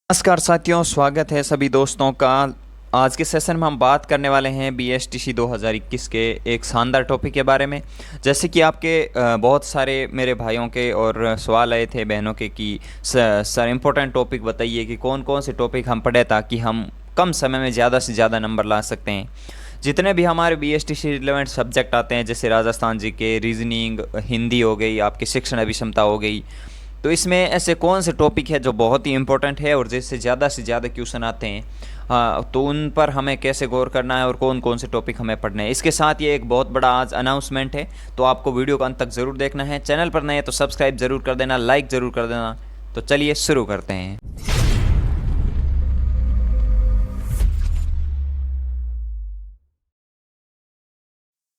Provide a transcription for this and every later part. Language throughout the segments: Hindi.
नमस्कार साथियों, स्वागत है सभी दोस्तों का। आज के सेशन में हम बात करने वाले हैं BSTC 2021 के एक शानदार टॉपिक के बारे में। जैसे कि आपके बहुत सारे मेरे भाइयों के और सवाल आए थे, बहनों के, कि सर इम्पोर्टेंट टॉपिक बताइए कि कौन कौन से टॉपिक हम पढ़ें ताकि हम कम समय में ज़्यादा से ज़्यादा नंबर ला सकते हैं। जितने भी हमारे BSTC रिलेवेंट सब्जेक्ट आते हैं, जैसे राजस्थान जी के, रीजनिंग, हिंदी हो गई, आपकी शिक्षण अभिक्षमता हो गई, तो इसमें ऐसे कौन से टॉपिक है जो बहुत ही इंपॉर्टेंट है और जिससे ज़्यादा से ज़्यादा क्वेश्चन आते हैं, हाँ, तो उन पर हमें कैसे गौर करना है और कौन कौन से टॉपिक हमें पढ़ने हैं। इसके साथ ये एक बहुत बड़ा आज अनाउंसमेंट है, तो आपको वीडियो को अंत तक ज़रूर देखना है। चैनल पर नए हैं तो सब्सक्राइब ज़रूर कर देना, लाइक ज़रूर कर देना। तो चलिए शुरू करते हैं।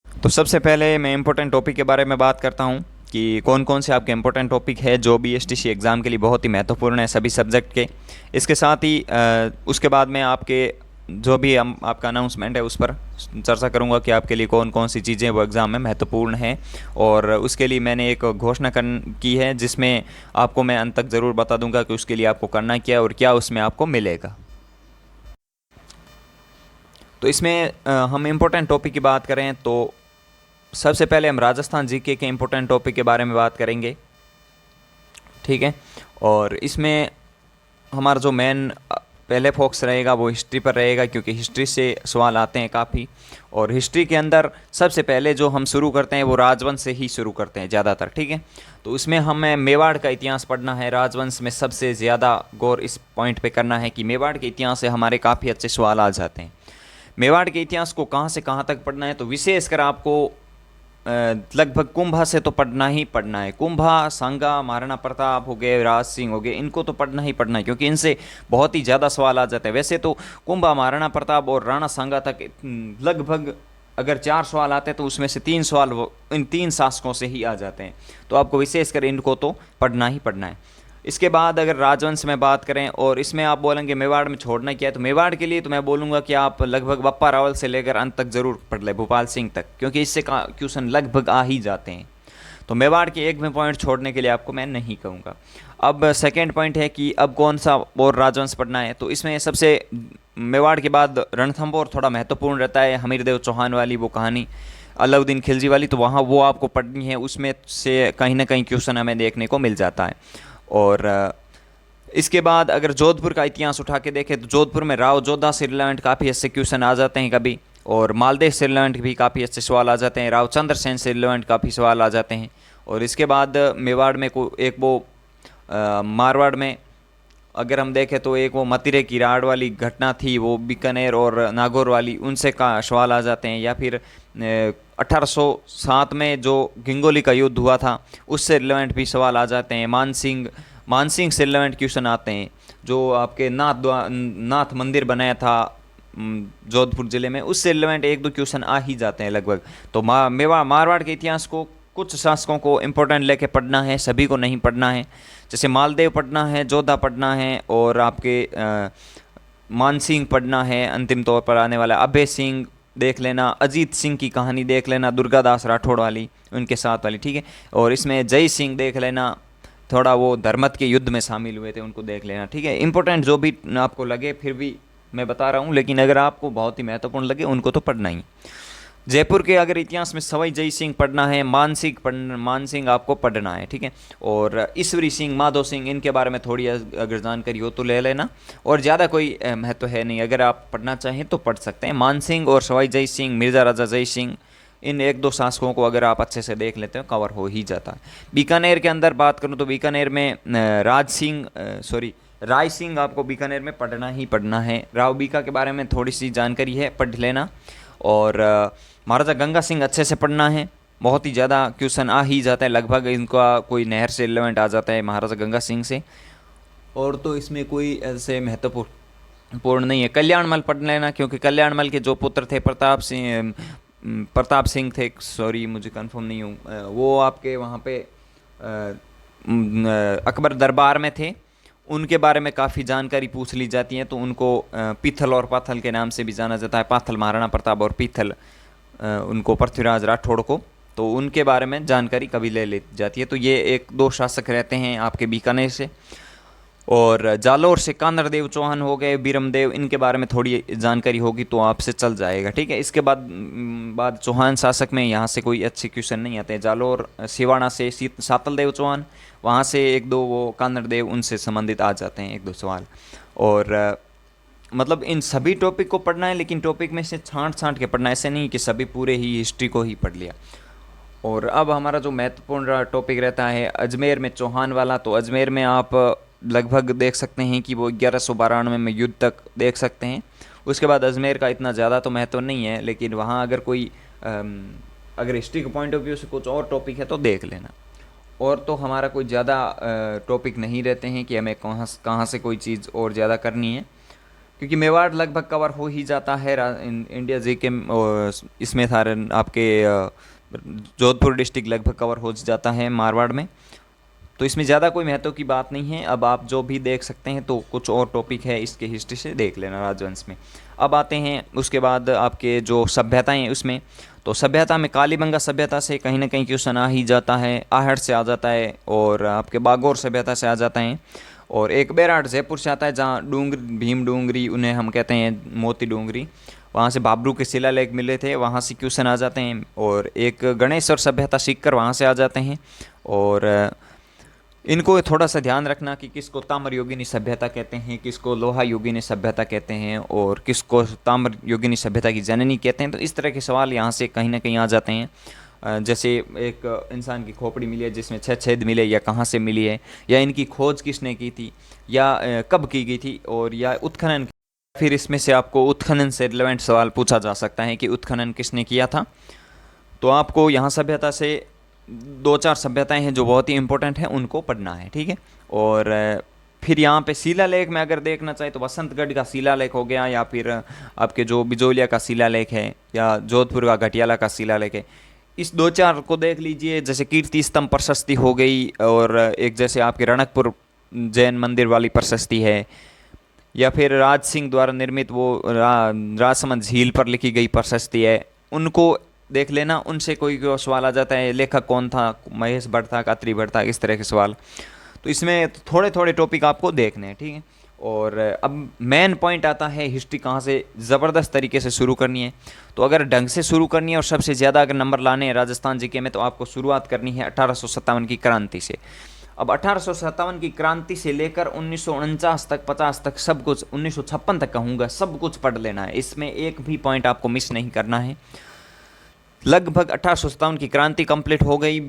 तो सबसे पहले मैं इम्पोर्टेंट टॉपिक के बारे में बात करता हूँ कि कौन कौन से आपके इम्पोर्टेंट टॉपिक है जो BSTC एग्ज़ाम के लिए बहुत ही महत्वपूर्ण है सभी सब्जेक्ट के। इसके साथ ही उसके बाद में आपके जो भी आपका अनाउंसमेंट है उस पर चर्चा करूंगा कि आपके लिए कौन कौन सी चीज़ें वो एग्ज़ाम में महत्वपूर्ण हैं, और उसके लिए मैंने एक घोषणा की है जिसमें आपको मैं अंत तक ज़रूर बता दूंगा कि उसके लिए आपको करना क्या है और क्या उसमें आपको मिलेगा। तो इसमें हम इम्पोर्टेंट टॉपिक की बात करें तो सबसे पहले हम राजस्थान जीके के इम्पोर्टेंट टॉपिक के बारे में बात करेंगे, ठीक है। और इसमें हमारा जो मेन पहले फोकस रहेगा वो हिस्ट्री पर रहेगा, क्योंकि हिस्ट्री से सवाल आते हैं काफ़ी। और हिस्ट्री के अंदर सबसे पहले जो हम शुरू करते हैं वो राजवंश से ही शुरू करते हैं ज़्यादातर, ठीक है। तो इसमें हमें मेवाड़ का इतिहास पढ़ना है। राजवंश में सबसे ज़्यादा गौर इस पॉइंट पे करना है कि मेवाड़ के इतिहास से हमारे काफ़ी अच्छे सवाल आ जाते हैं। मेवाड़ के इतिहास को कहाँ से कहाँ तक पढ़ना है, तो विशेषकर आपको लगभग कुंभा से तो पढ़ना ही पढ़ना है। कुंभा, सांगा, महाराणा प्रताप हो गए, राज सिंह हो गए, इनको तो पढ़ना ही पढ़ना है क्योंकि इनसे बहुत ही ज़्यादा सवाल आ जाते हैं। वैसे तो कुंभा, महाराणा प्रताप और राणा सांगा तक लगभग अगर 4 सवाल आते हैं तो उसमें से 3 सवाल इन 3 शासकों से ही आ जाते हैं, तो आपको विशेषकर इनको तो पढ़ना ही पढ़ना है। इसके बाद अगर राजवंश में बात करें और इसमें आप बोलेंगे मेवाड़ में छोड़ना क्या है, तो मेवाड़ के लिए तो मैं बोलूँगा कि आप लगभग बप्पा रावल से लेकर अंत तक ज़रूर पढ़ लें, भोपाल सिंह तक, क्योंकि इससे क्वेश्चन लगभग आ ही जाते हैं। तो मेवाड़ के एक में पॉइंट छोड़ने के लिए आपको मैं नहीं कहूँगा। अब सेकेंड पॉइंट है कि अब कौन सा और राजवंश पढ़ना है, तो इसमें सबसे मेवाड़ के बाद रणथंभौर थोड़ा महत्वपूर्ण रहता है। हमीरदेव चौहान वाली वो कहानी, अलाउद्दीन खिलजी वाली, तो वहाँ वो आपको पढ़नी है। उसमें से कहीं ना कहीं क्वेश्चन हमें देखने को मिल जाता है। और इसके बाद अगर जोधपुर का इतिहास उठा के देखें तो जोधपुर में राव जोधा से रिलेवेंट काफ़ी अच्छे क्वेश्चन आ जाते हैं कभी, और मालदेव से रिलेवेंट भी काफ़ी अच्छे सवाल आ जाते हैं। राव चंद्र सेन से रिलेवेंट काफ़ी सवाल आ जाते हैं। और इसके बाद मेवाड़ में एक वो मारवाड़ में अगर हम देखें तो एक वो मतिरे की राड़ वाली घटना थी, वो बीकानेर और नागौर वाली, उनसे का सवाल आ जाते हैं। या फिर 1807 में जो घिंगोली का युद्ध हुआ था उससे रिलेवेंट भी सवाल आ जाते हैं। मानसिंह से रिलेवेंट क्वेश्चन आते हैं। जो आपके नाथ मंदिर बनाया था जोधपुर ज़िले में, उससे रिलेवेंट 1-2 क्वेश्चन आ ही जाते हैं लगभग। तो मारवाड़ के इतिहास को कुछ शासकों को इम्पोर्टेंट लेके पढ़ना है, सभी को नहीं पढ़ना है। जैसे मालदेव पढ़ना है, जोधा पढ़ना है, और आपके मानसिंह पढ़ना है। अंतिम तौर पर आने वाला अभय सिंह देख लेना, अजीत सिंह की कहानी देख लेना, दुर्गादास राठौड़ वाली, उनके साथ वाली, ठीक है। और इसमें जय सिंह देख लेना, थोड़ा वो धर्मत के युद्ध में शामिल हुए थे, उनको देख लेना, ठीक है। इंपॉर्टेंट जो भी आपको लगे, फिर भी मैं बता रहा हूँ, लेकिन अगर आपको बहुत ही महत्वपूर्ण लगे उनको तो पढ़ना ही। जयपुर के अगर इतिहास में सवाई जय सिंह पढ़ना है, मानसिंह आपको पढ़ना है, ठीक है। और ईश्वरी सिंह, माधो सिंह, इनके बारे में थोड़ी अगर जानकारी हो तो ले लेना, और ज़्यादा कोई महत्व है नहीं। अगर आप पढ़ना चाहें तो पढ़ सकते हैं। मानसिंह और सवाई जय सिंह, मिर्ज़ा राजा जय सिंह, इन 1-2 शासकों को अगर आप अच्छे से देख लेते हो कवर हो ही जाता है। बीकानेर के अंदर बात करूं तो बीकानेर में राय सिंह आपको बीकानेर में पढ़ना ही पढ़ना है। राव बीका के बारे में थोड़ी सी जानकारी है, पढ़ लेना। और महाराजा गंगा सिंह अच्छे से पढ़ना है, बहुत ही ज़्यादा क्वेश्चन आ ही जाता है, लगभग इनका कोई नहर से रिलेवेंट आ जाता है महाराजा गंगा सिंह से। और तो इसमें कोई ऐसे महत्वपूर्ण नहीं है। कल्याणमल पढ़ लेना, क्योंकि कल्याणमल के जो पुत्र थे प्रताप सिंह थे, सॉरी मुझे कंफर्म नहीं हूँ, वो आपके वहाँ पे अकबर दरबार में थे। उनके बारे में काफ़ी जानकारी पूछ ली जाती है, तो उनको पीथल और पाथल के नाम से भी जाना जाता है। पाथल महाराणा प्रताप और पीथल उनको पृथ्वीराज राठौड़ को, तो उनके बारे में जानकारी कभी ले ली जाती है। तो ये 1-2 शासक रहते हैं आपके बीकानेर से। और जालोर से कानरदेव चौहान हो गए, बीरमदेव, इनके बारे में थोड़ी जानकारी होगी तो आपसे चल जाएगा, ठीक है। इसके बाद चौहान शासक में यहाँ से कोई अच्छे क्वेश्चन नहीं आते हैं। जालोर सिवाना से सातलदेव चौहान, वहाँ से एक दो वो कानरदेव, उनसे संबंधित आ जाते हैं एक दो सवाल। और मतलब इन सभी टॉपिक को पढ़ना है, लेकिन टॉपिक में से छांट छांट के पढ़ना है, ऐसे नहीं कि सभी पूरे ही हिस्ट्री को ही पढ़ लिया। और अब हमारा जो महत्वपूर्ण टॉपिक रहता है अजमेर में चौहान वाला, तो अजमेर में आप लगभग देख सकते हैं कि वो 1192 में युद्ध तक देख सकते हैं। उसके बाद अजमेर का इतना ज़्यादा तो महत्व नहीं है, लेकिन वहाँ अगर कोई अगर हिस्ट्री के पॉइंट ऑफ व्यू से कुछ और टॉपिक है तो देख लेना। और तो हमारा कोई ज़्यादा टॉपिक नहीं रहते हैं कि हमें कहाँ से कोई चीज़ और ज़्यादा करनी है, क्योंकि मेवाड़ लगभग कवर हो ही जाता है। इंडिया जी के इसमें था आपके जोधपुर डिस्ट्रिक्ट लगभग कवर हो जाता है मारवाड़ में, तो इसमें ज़्यादा कोई महत्व की बात नहीं है। अब आप जो भी देख सकते हैं तो कुछ और टॉपिक है इसके हिस्ट्री से देख लेना राजवंश में। अब आते हैं उसके बाद आपके जो सभ्यताएँ हैं उसमें, तो सभ्यता में कालीबंगा सभ्यता से कहीं ना कहीं क्वेश्चन आ ही जाता है, आहट से आ जाता है, और आपके बागौर सभ्यता से आ जाता है, और एक बेराट जयपुर से आता है जहाँ भीम डूंगरी, उन्हें हम कहते हैं मोती डूंगरी, वहाँ से बाबरू के शिलालेख मिले थे, वहाँ से क्वेश्चन आ जाते हैं। और एक गणेश और सभ्यता सीखकर वहाँ से आ जाते हैं। और इनको थोड़ा सा ध्यान रखना कि किसको ताम्र योगिनी सभ्यता कहते हैं, किसको लोहा योगिनी सभ्यता कहते हैं, और किसको ताम्र योगिनी सभ्यता की जननी कहते हैं। तो इस तरह के सवाल यहाँ से कहीं ना कहीं आ जाते हैं। जैसे एक इंसान की खोपड़ी मिली है जिसमें 6 छेद मिले, या कहाँ से मिली है, या इनकी खोज किसने की थी, या कब की गई थी, और या उत्खनन। फिर इसमें से आपको उत्खनन से रिलेवेंट सवाल पूछा जा सकता है कि उत्खनन किसने किया था। तो आपको यहाँ सभ्यता से 2-4 सभ्यताएं हैं जो बहुत ही इंपॉर्टेंट हैं, उनको पढ़ना है, ठीक है। और फिर यहाँ पे शिलालेख में अगर देखना चाहे तो बसंतगढ़ का शिलालेख हो गया, या फिर आपके जो बिजोलिया का शिलालेख है, या जोधपुर का घटियाला का शिलालेख है, इस 2-4 को देख लीजिए। जैसे कीर्ति स्तंभ प्रशस्ति हो गई, और एक जैसे आपके रणकपुर जैन मंदिर वाली प्रशस्ति है, या फिर राज सिंह द्वारा निर्मित वो राजसमंद झील पर लिखी गई प्रशस्ति है, उनको देख लेना। उनसे कोई सवाल आ जाता है, लेखक कौन था, महेश भट्ट था, कात्री भट्ट था, इस तरह के सवाल। तो इसमें थोड़े थोड़े टॉपिक आपको देखने हैं, ठीक है। और अब मेन पॉइंट आता है हिस्ट्री कहाँ से ज़बरदस्त तरीके से शुरू करनी है। तो अगर ढंग से शुरू करनी है और सबसे ज़्यादा अगर नंबर लाने हैं राजस्थान जीके में, तो आपको शुरुआत करनी है 1857 की क्रांति से। अब 1857 की क्रांति से लेकर 1949 तक, 50 तक, सब कुछ, 1956 तक कहूँगा, सब कुछ पढ़ लेना है। इसमें एक भी पॉइंट आपको मिस नहीं करना है। लगभग 1857 की क्रांति कंप्लीट हो गई,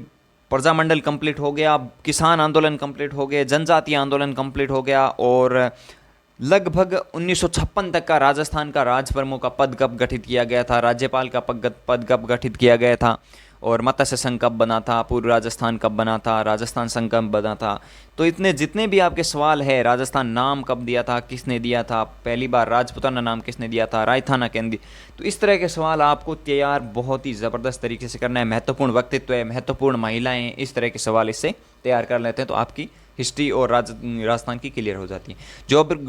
प्रजामंडल कंप्लीट हो गया, किसान आंदोलन कंप्लीट हो गए, जनजातीय आंदोलन कंप्लीट हो गया, और लगभग 1956 तक का राजस्थान का राज प्रमुख का पद कब गठित किया गया था, राज्यपाल का पद कब गठित किया गया था, और मत्स्य संघ कब बना था, पूर्व राजस्थान कब बना था, राजस्थान संघ कब बना था। तो इतने जितने भी आपके सवाल है, राजस्थान नाम कब दिया था, किसने दिया था, पहली बार राजपुताना नाम किसने दिया था, रायथाना केंद्र, तो इस तरह के सवाल आपको तैयार बहुत ही ज़बरदस्त तरीके से करना है। महत्वपूर्ण व्यक्तित्व है, महत्वपूर्ण महिलाएं, इस तरह के सवाल इससे तैयार कर लेते हैं, तो आपकी हिस्ट्री और राजस्थान की क्लियर हो जाती है।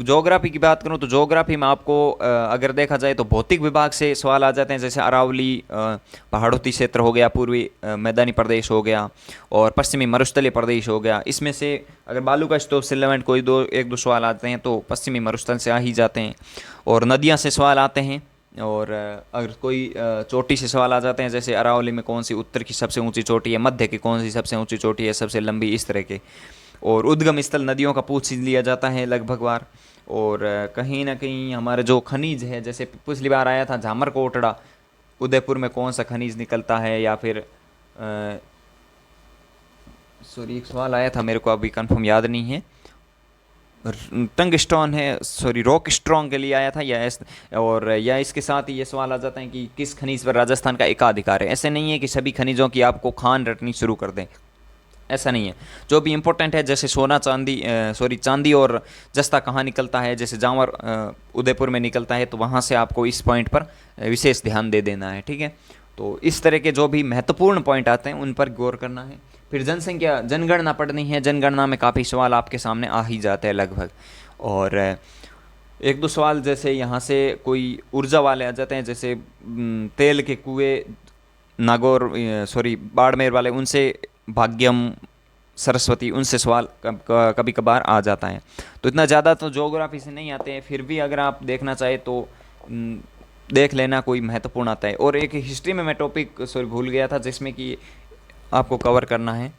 जोग्राफी की बात करूं तो जोग्राफी में आपको अगर देखा जाए तो भौतिक विभाग से सवाल आ जाते हैं, जैसे अरावली पहाड़ोती क्षेत्र हो गया, पूर्वी मैदानी प्रदेश हो गया, और पश्चिमी मरुस्थलीय प्रदेश हो गया। इसमें से अगर बालू का स्तूप से रिलेवेंट कोई एक दो सवाल आते हैं तो पश्चिमी मरुस्थल से आ ही जाते हैं, और नदियाँ से सवाल आते हैं। और अगर कोई चोटी से सवाल आ जाते हैं, जैसे अरावली में कौन सी उत्तर की सबसे ऊंची चोटी है, मध्य की कौन सी सबसे ऊंची चोटी है, सबसे लंबी, इस तरह के। और उद्गम स्थल नदियों का पूछ लिया जाता है लगभग बार। और कहीं ना कहीं हमारे जो खनिज है, जैसे पिछली बार आया था झामर कोटड़ा, उदयपुर में कौन सा खनिज निकलता है, या फिर सॉरी एक सवाल आया था मेरे को अभी कंफर्म याद नहीं है, टंगस्टोन है, सॉरी रॉक स्ट्रॉन्ग के लिए आया था, और या इसके साथ ही ये सवाल आ जाता है कि किस खनिज पर राजस्थान का एकाधिकार है। ऐसे नहीं है कि सभी खनिजों की आपको खान रटनी शुरू कर दें, ऐसा नहीं है। जो भी इंपॉर्टेंट है, जैसे सोना चांदी, चांदी और जस्ता कहाँ निकलता है, जैसे जांवर उदयपुर में निकलता है, तो वहाँ से आपको इस पॉइंट पर विशेष ध्यान दे देना है, ठीक है। तो इस तरह के जो भी महत्वपूर्ण पॉइंट आते हैं उन पर गौर करना है। फिर जनसंख्या, जनगणना पढ़नी है। जनगणना में काफ़ी सवाल आपके सामने आ ही जाते हैं लगभग, और एक दो सवाल जैसे यहाँ से कोई ऊर्जा वाले आ जाते हैं, जैसे तेल के कुएँ बाड़मेर वाले, उनसे भाग्यम सरस्वती, उनसे सवाल कभी कभार आ जाता है। तो इतना ज़्यादा तो ज्योग्राफी से नहीं आते हैं, फिर भी अगर आप देखना चाहें तो देख लेना कोई महत्वपूर्ण आता है। और एक हिस्ट्री में मैं टॉपिक सॉरी भूल गया था जिसमें कि आपको कवर करना है।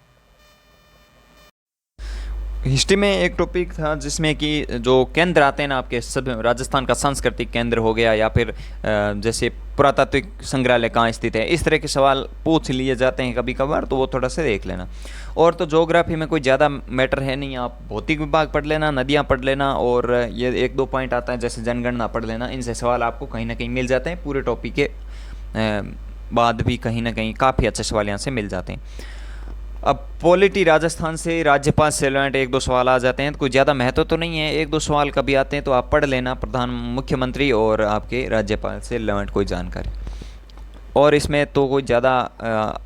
हिस्ट्री में एक टॉपिक था जिसमें कि जो केंद्र आते हैं ना आपके, सब राजस्थान का सांस्कृतिक केंद्र हो गया या फिर जैसे पुरातात्विक संग्रहालय कहाँ स्थित है, इस तरह के सवाल पूछ लिए जाते हैं कभी कभार, तो वो थोड़ा सा देख लेना। और तो ज्योग्राफी में कोई ज़्यादा मैटर है नहीं, आप भौतिक विभाग पढ़ लेना, नदियाँ पढ़ लेना, और ये एक दो पॉइंट आता है जैसे जनगणना पढ़ लेना। इनसे सवाल आपको कहीं ना कहीं मिल जाते हैं, पूरे टॉपिक के बाद भी कहीं ना कहीं काफ़ी अच्छे सवाल यहाँ से मिल जाते हैं। अब पॉलिटी राजस्थान से, राज्यपाल से रिलेटेड एक दो सवाल आ जाते हैं, तो कोई ज़्यादा महत्व तो नहीं है, एक दो सवाल कभी आते हैं तो आप पढ़ लेना, प्रधान मुख्यमंत्री और आपके राज्यपाल से रिलेटेड कोई जानकारी। और इसमें तो कोई ज़्यादा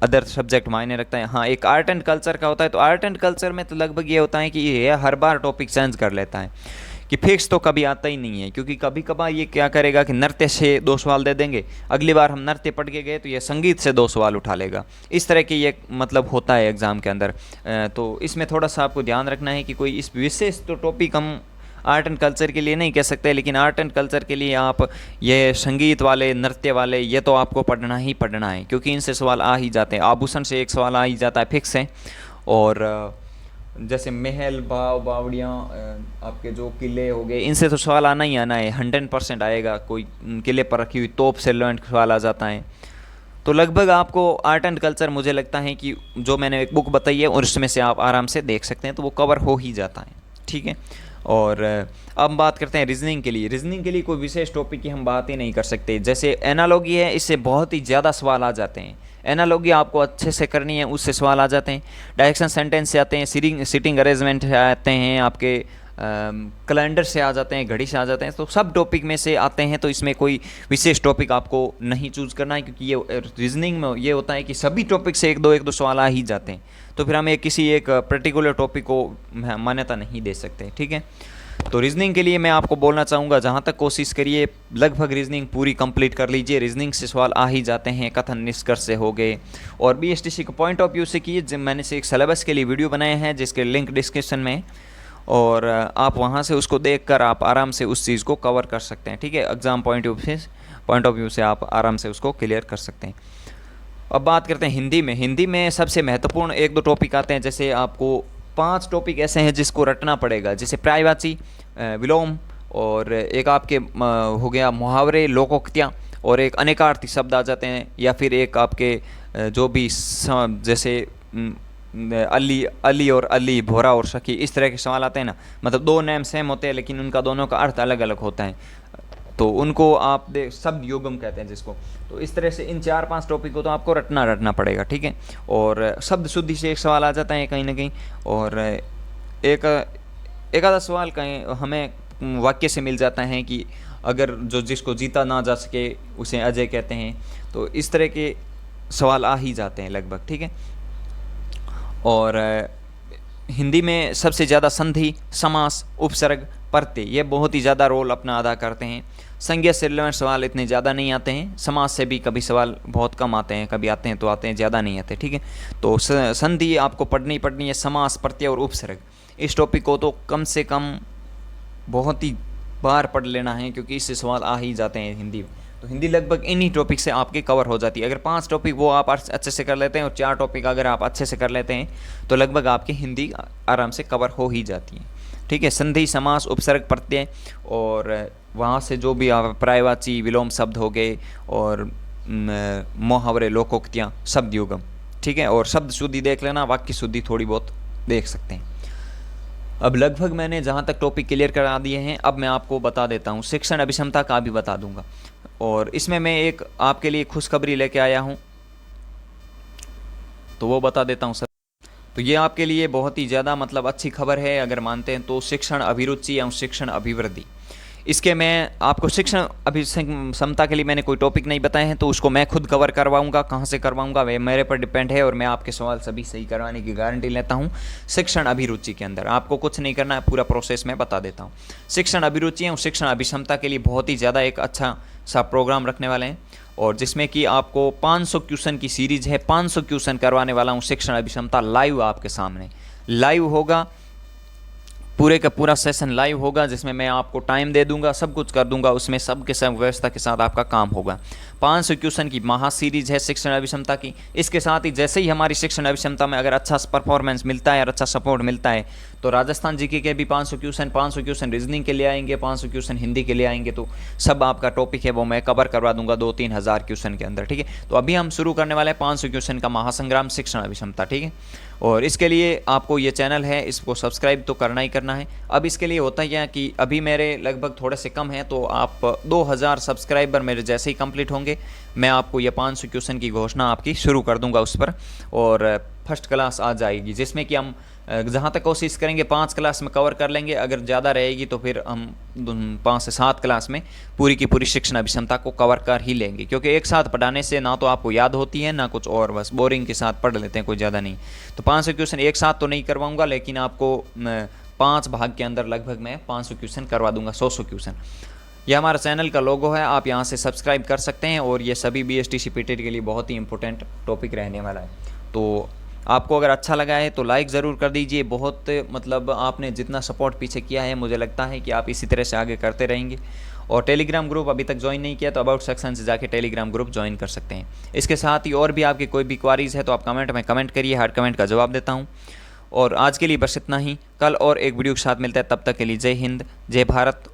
अदर सब्जेक्ट मायने रखता है। हाँ, एक आर्ट एंड कल्चर का होता है, तो आर्ट एंड कल्चर में तो लगभग ये होता है कि ये हर बार टॉपिक चेंज कर लेता है, कि फिक्स तो कभी आता ही नहीं है, क्योंकि कभी कभार ये क्या करेगा कि नृत्य से दो सवाल दे देंगे, अगली बार हम नृत्य पढ़ के गए तो ये संगीत से दो सवाल उठा लेगा। इस तरह के ये मतलब होता है एग्ज़ाम के अंदर। तो इसमें थोड़ा सा आपको ध्यान रखना है कि कोई इस विशेष तो टॉपिक हम आर्ट एंड कल्चर के लिए नहीं कह सकते, लेकिन आर्ट एंड कल्चर के लिए आप ये संगीत वाले, नृत्य वाले, ये तो आपको पढ़ना ही पढ़ना है, क्योंकि इनसे सवाल आ ही जाते हैं। आभूषण से एक सवाल आ ही जाता है फिक्स है, और जैसे महल, भाव, बावड़ियाँ, आपके जो किले हो गए, इनसे तो सवाल आना ही आना है, 100% आएगा। कोई किले पर रखी हुई तोप से रिलेटेड सवाल आ जाता है। तो लगभग आपको आर्ट एंड कल्चर मुझे लगता है कि जो मैंने एक बुक बताई है और उसमें से आप आराम से देख सकते हैं, तो वो कवर हो ही जाता है, ठीक है। और अब बात करते हैं रीजनिंग के लिए। रीजनिंग के लिए कोई विशेष टॉपिक की हम बात ही नहीं कर सकते। जैसे एनालॉगी है, इससे बहुत ही ज़्यादा सवाल आ जाते हैं। एनालॉगी आपको अच्छे से करनी है, उससे सवाल आ जाते हैं। डायरेक्शन सेंटेंस से आते हैं, सिटिंग अरेंजमेंट से आते हैं, आपके कैलेंडर से आ जाते हैं, घड़ी से आ जाते हैं, तो सब टॉपिक में से आते हैं। तो इसमें कोई विशेष टॉपिक आपको नहीं चूज़ करना है, क्योंकि ये रीजनिंग में ये होता है कि सभी टॉपिक से एक दो सवाल आ ही जाते हैं, तो फिर हम किसी एक पर्टिकुलर टॉपिक को मान्यता नहीं दे सकते, ठीक है। तो रीजनिंग के लिए मैं आपको बोलना चाहूँगा, जहाँ तक कोशिश करिए लगभग रीजनिंग पूरी कंप्लीट कर लीजिए। रीजनिंग से सवाल आ ही जाते हैं, कथन निष्कर्ष से हो गए। और बीएसटीसी के पॉइंट ऑफ व्यू से किए, मैंने से एक सिलेबस के लिए वीडियो बनाए हैं जिसके लिंक डिस्क्रिप्शन में, और आप वहाँ से उसको देखकर आप आराम से उस चीज़ को कवर कर सकते हैं, ठीक है। एग्ज़ाम पॉइंट ऑफ व्यू से आप आराम से उसको क्लियर कर सकते हैं। अब बात करते हैं हिंदी में। हिंदी में सबसे महत्वपूर्ण एक दो टॉपिक आते हैं, जैसे आपको 5 टॉपिक ऐसे हैं जिसको रटना पड़ेगा, जैसे पर्यायवाची, विलोम, और एक आपके हो गया मुहावरे, लोकोक्तियाँ, और एक अनेकार्थी शब्द आ जाते हैं, या फिर एक आपके जो भी जैसे अली अली और अली, भोरा और सखी, इस तरह के सवाल आते हैं ना, मतलब दो नेम सेम होते हैं लेकिन उनका दोनों का अर्थ अलग अलग होता है, तो उनको आप शब्द युगम कहते हैं जिसको। तो इस तरह से इन 4-5 टॉपिक को तो आपको रटना पड़ेगा, ठीक है। और शब्द शुद्धि से एक सवाल आ जाता है कहीं ना कहीं, और एक आधा सवाल कहीं हमें वाक्य से मिल जाता है कि अगर जो जिसको जीता ना जा सके उसे अजय कहते हैं। तो इस तरह के सवाल आ ही जाते हैं लगभग, ठीक है। और हिंदी में सबसे ज़्यादा संधि, समास, उपसर्ग, प्रत्यय, ये बहुत ही ज़्यादा रोल अपना अदा करते हैं। संज्ञा से रिलेवेंट सवाल इतने ज़्यादा नहीं आते हैं, समास से भी कभी सवाल बहुत कम आते हैं, कभी आते हैं तो आते हैं, ज़्यादा नहीं आते, ठीक है। तो संधि आपको पढ़नी है, समास, प्रत्यय और उपसर्ग, इस टॉपिक को तो कम से कम बहुत ही बार पढ़ लेना है, क्योंकि इससे सवाल आ ही जाते हैं हिंदी में। तो हिंदी लगभग इन्हीं टॉपिक से आपकी कवर हो जाती है। अगर 5 टॉपिक वो आप अच्छे से कर लेते हैं और 4 टॉपिक अगर आप अच्छे से कर लेते हैं तो लगभग आपकी हिंदी आराम से कवर हो ही जाती है, ठीक है। संधि, समास, उपसर्ग, प्रत्यय, और वहाँ से जो भी पर्यायवाची, विलोम शब्द हो गए, और मुहावरे, लोकोक्तियाँ, शब्द युगम, ठीक है। और शब्द शुद्धि देख लेना, वाक्य शुद्धि थोड़ी बहुत देख सकते हैं। अब लगभग मैंने जहाँ तक टॉपिक क्लियर करा दिए हैं, अब मैं आपको बता देता हूँ, शिक्षण अभिक्षमता का भी बता दूंगा। और इसमें मैं एक आपके लिए खुशखबरी लेके आया हूँ, तो वो बता देता हूँ सर। तो ये आपके लिए बहुत ही ज़्यादा मतलब अच्छी खबर है अगर मानते हैं तो। शिक्षण अभिरुचि या शिक्षण अभिवृद्धि, इसके मैं आपको शिक्षण अभिक्षमता के लिए मैंने कोई टॉपिक नहीं बताए हैं, तो उसको मैं खुद कवर करवाऊंगा। कहाँ से करवाऊंगा वे मेरे पर डिपेंड है, और मैं आपके सवाल सभी सही करवाने की गारंटी लेता हूँ। शिक्षण अभिरुचि के अंदर आपको कुछ नहीं करना है, पूरा प्रोसेस मैं बता देता हूँ। शिक्षण अभिरुचि और शिक्षण अभिक्षमता के लिए बहुत ही ज़्यादा एक अच्छा सा प्रोग्राम रखने वाले हैं, और जिसमें कि आपको 500 क्वेश्चन की सीरीज़ है, 500 क्वेश्चन करवाने वाला हूँ शिक्षण अभिक्षमता लाइव आपके सामने। लाइव होगा, पूरे का पूरा सेशन लाइव होगा, जिसमें मैं आपको टाइम दे दूंगा, सब कुछ कर दूंगा, उसमें सब के सब व्यवस्था के साथ आपका काम होगा। 500 क्वेश्चन की महा सीरीज है शिक्षण अभिक्षमता की। इसके साथ ही जैसे ही हमारी शिक्षण अभिक्षमता में अगर अच्छा परफॉर्मेंस मिलता है और अच्छा सपोर्ट मिलता है तो राजस्थान जीके के भी 500 क्वेश्चन रीजनिंग के लिए आएंगे, 500 क्वेश्चन हिंदी के लिए आएंगे। तो सब आपका टॉपिक है वो मैं कवर करवा दूंगा 2-3 हज़ार क्वेश्चन के अंदर, ठीक है। तो अभी हम शुरू करने वाले हैं 500 क्वेश्चन का महासंग्राम शिक्षण अभिक्षमता, ठीक है। और इसके लिए आपको ये चैनल है इसको सब्सक्राइब तो करना ही करना है। अब इसके लिए होता है क्या कि अभी मेरे लगभग थोड़े से कम हैं, तो आप 2000 सब्सक्राइबर मेरे जैसे ही कंप्लीट होंगे मैं आपको ये 500 क्वेश्चन की घोषणा आपकी शुरू कर दूंगा उस पर, और फर्स्ट क्लास आ जाएगी, जिसमें कि हम जहाँ तक कोशिश करेंगे 5 क्लास में कवर कर लेंगे। अगर ज़्यादा रहेगी तो फिर हम 5 से 7 क्लास में पूरी की पूरी शिक्षण अभिक्षमता को कवर कर ही लेंगे, क्योंकि एक साथ पढ़ाने से ना तो आपको याद होती है ना कुछ और, बस बोरिंग के साथ पढ़ लेते हैं, कोई ज़्यादा नहीं। तो 500 क्वेश्चन एक साथ तो नहीं करवाऊँगा, लेकिन आपको 5 भाग के अंदर लगभग मैं 500 क्वेश्चन करवा दूँगा, 100 क्वेश्चन। ये हमारा चैनल का लोगो है, आप यहाँ से सब्सक्राइब कर सकते हैं, और ये सभी BSTC PTET के लिए बहुत ही इंपॉर्टेंट टॉपिक रहने वाला है। तो आपको अगर अच्छा लगा है तो लाइक ज़रूर कर दीजिए। बहुत मतलब आपने जितना सपोर्ट पीछे किया है, मुझे लगता है कि आप इसी तरह से आगे करते रहेंगे। और टेलीग्राम ग्रुप अभी तक ज्वाइन नहीं किया तो अबाउट सेक्शन से जाके टेलीग्राम ग्रुप ज्वाइन कर सकते हैं। इसके साथ ही और भी आपकी कोई भी क्वारीज़ है तो आप कमेंट में कमेंट करिए, हर कमेंट का जवाब देता हूँ। और आज के लिए बस इतना ही, कल और एक वीडियो के साथ मिलता है, तब तक के लिए जय हिंद, जय भारत।